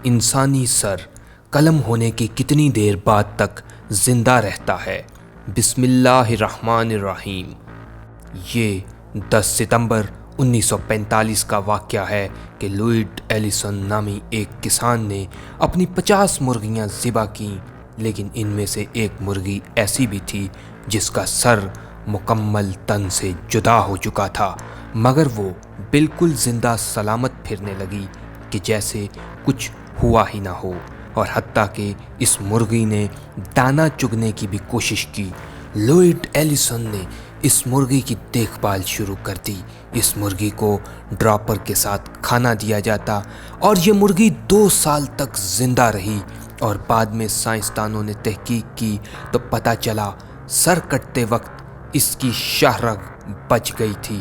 انسانی سر قلم ہونے کی کتنی دیر بعد تک زندہ رہتا ہے؟ بسم اللہ الرحمن الرحیم۔ یہ 10 ستمبر 1945 کا واقعہ ہے کہ لوئڈ ایلیسن نامی ایک کسان نے اپنی 50 مرغیاں ذبح کیں، لیکن ان میں سے ایک مرغی ایسی بھی تھی جس کا سر مکمل تن سے جدا ہو چکا تھا، مگر وہ بالکل زندہ سلامت پھرنے لگی کہ جیسے کچھ ہوا ہی نہ ہو، اور حتیٰ کہ اس مرغی نے دانا چگنے کی بھی کوشش کی۔ لوئڈ ایلیسن نے اس مرغی کی دیکھ بھال شروع کر دی۔ اس مرغی کو ڈراپر کے ساتھ کھانا دیا جاتا اور یہ مرغی 2 سال تک زندہ رہی، اور بعد میں سائنسدانوں نے تحقیق کی تو پتہ چلا سر کٹتے وقت اس کی شاہ رگ بچ گئی تھی،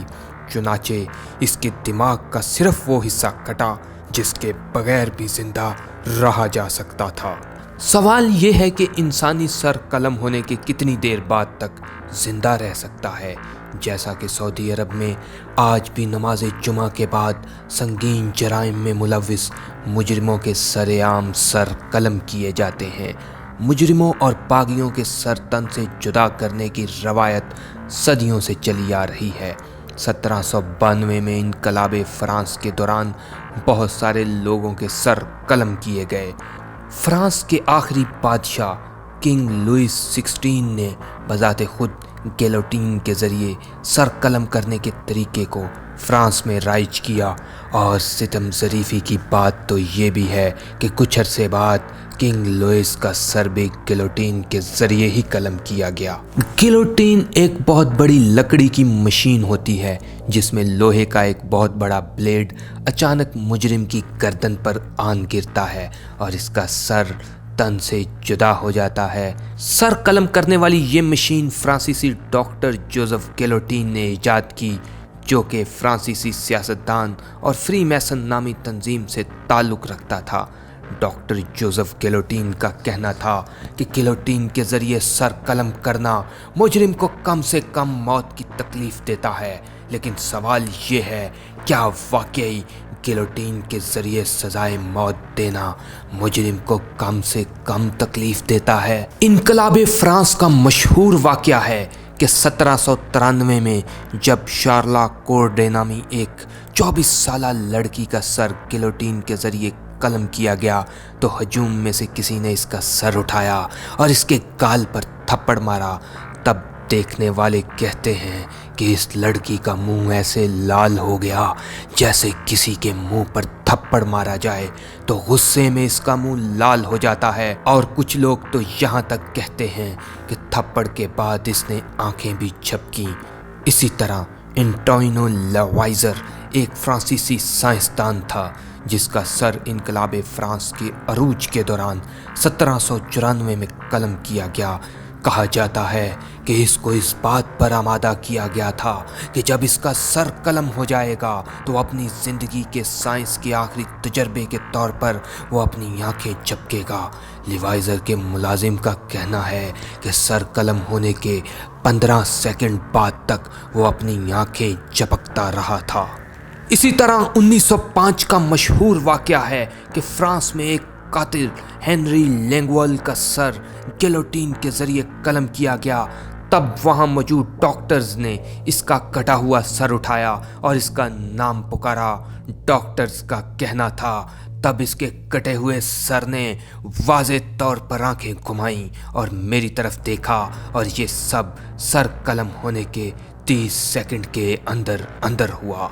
چنانچہ اس کے دماغ کا صرف وہ حصہ کٹا جس کے بغیر بھی زندہ رہا جا سکتا تھا۔ سوال یہ ہے کہ انسانی سر قلم ہونے کے کتنی دیر بعد تک زندہ رہ سکتا ہے؟ جیسا کہ سعودی عرب میں آج بھی نماز جمعہ کے بعد سنگین جرائم میں ملوث مجرموں کے سر عام سر قلم کیے جاتے ہیں۔ مجرموں اور باغیوں کے سر تن سے جدا کرنے کی روایت صدیوں سے چلی آ رہی ہے۔ 1792 میں انقلاب فرانس کے دوران بہت سارے لوگوں کے سر قلم کیے گئے۔ فرانس کے آخری بادشاہ کنگ لوئس 16 نے بذات خود گیلوٹین کے ذریعے سر قلم کرنے کے طریقے کو فرانس میں رائج کیا، اور ستم ظریفی کی بات تو یہ بھی ہے کہ کچھ عرصے بعد کنگ لوئس کا سر بھی گیلوٹین کے ذریعے ہی قلم کیا گیا۔ گیلوٹین ایک بہت بڑی لکڑی کی مشین ہوتی ہے جس میں لوہے کا ایک بہت بڑا بلیڈ اچانک مجرم کی گردن پر آن گرتا ہے اور اس کا سر تن سے جدا ہو جاتا ہے۔ سر قلم کرنے والی یہ مشین فرانسیسی ڈاکٹر جوزف گیلوٹین نے ایجاد کی، جو کہ فرانسیسی سیاستدان اور فری میسن نامی تنظیم سے تعلق رکھتا تھا۔ ڈاکٹر جوزف گیلوٹین کا کہنا تھا کہ گیلوٹین کے ذریعے سر قلم کرنا مجرم کو کم سے کم موت کی تکلیف دیتا ہے، لیکن سوال یہ ہے، کیا واقعی گیلوٹین کے ذریعے سزائے موت دینا مجرم کو کم سے کم تکلیف دیتا ہے؟ انقلاب فرانس کا مشہور واقعہ ہے کہ 1793 میں جب شارلا کورڈے نامی ایک 24 سالہ لڑکی کا سر گیلوٹین کے ذریعے قلم کیا گیا تو ہجوم میں سے کسی نے اس کا سر اٹھایا اور اس کے گال پر تھپڑ مارا۔ تب دیکھنے والے کہتے ہیں کہ اس لڑکی کا منہ ایسے لال ہو گیا جیسے کسی کے منہ پر تھپڑ مارا جائے تو غصے میں اس کا منہ لال ہو جاتا ہے، اور کچھ لوگ تو یہاں تک کہتے ہیں کہ تھپڑ کے بعد اس نے آنکھیں بھی جھپکیں۔ اسی طرح انٹوینو لاوائزر ایک فرانسیسی سائنسدان تھا جس کا سر انقلاب فرانس کے عروج کے دوران 1794 میں قلم کیا گیا۔ کہا جاتا ہے کہ اس کو اس بات پر آمادہ کیا گیا تھا کہ جب اس کا سر قلم ہو جائے گا تو اپنی زندگی کے سائنس کے آخری تجربے کے طور پر وہ اپنی آنکھیں جھپکے گا۔ لیوائزر کے ملازم کا کہنا ہے کہ سر قلم ہونے کے 15 سیکنڈ بعد تک وہ اپنی آنکھیں جھپکتا رہا تھا۔ اسی طرح 1905 کا مشہور واقعہ ہے کہ فرانس میں ایک قاتل ہنری لینگوال کا سر گیلوٹین کے ذریعے قلم کیا گیا۔ تب وہاں موجود ڈاکٹرز نے اس کا کٹا ہوا سر اٹھایا اور اس کا نام پکارا۔ ڈاکٹرز کا کہنا تھا تب اس کے کٹے ہوئے سر نے واضح طور پر آنکھیں گھمائیں اور میری طرف دیکھا، اور یہ سب سر قلم ہونے کے 30 سیکنڈ کے اندر اندر ہوا۔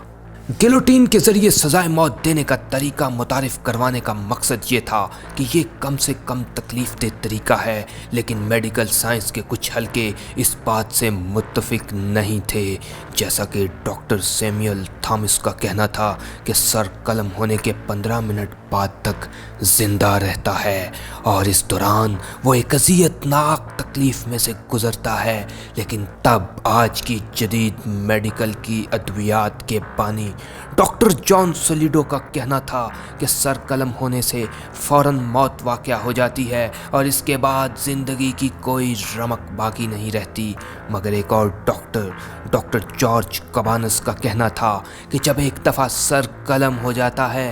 گیلوٹین کے ذریعے سزائے موت دینے کا طریقہ متعارف کروانے کا مقصد یہ تھا کہ یہ کم سے کم تکلیف دہ طریقہ ہے، لیکن میڈیکل سائنس کے کچھ حلقے اس بات سے متفق نہیں تھے۔ جیسا کہ ڈاکٹر سیموئل تھامس کا کہنا تھا کہ سر قلم ہونے کے 15 منٹ بعد تک زندہ رہتا ہے، اور اس دوران وہ ایک اذیت ناک تکلیف میں سے گزرتا ہے، لیکن تب آج کی جدید میڈیکل کی ادویات کے بانی ڈاکٹر جان سولیڈو کا کہنا تھا کہ سر قلم ہونے سے فوراً موت واقع ہو جاتی ہے اور اس کے بعد زندگی کی کوئی رمق باقی نہیں رہتی۔ مگر ایک اور ڈاکٹر جارج کبانس کا کہنا تھا کہ جب ایک دفعہ سر قلم ہو جاتا ہے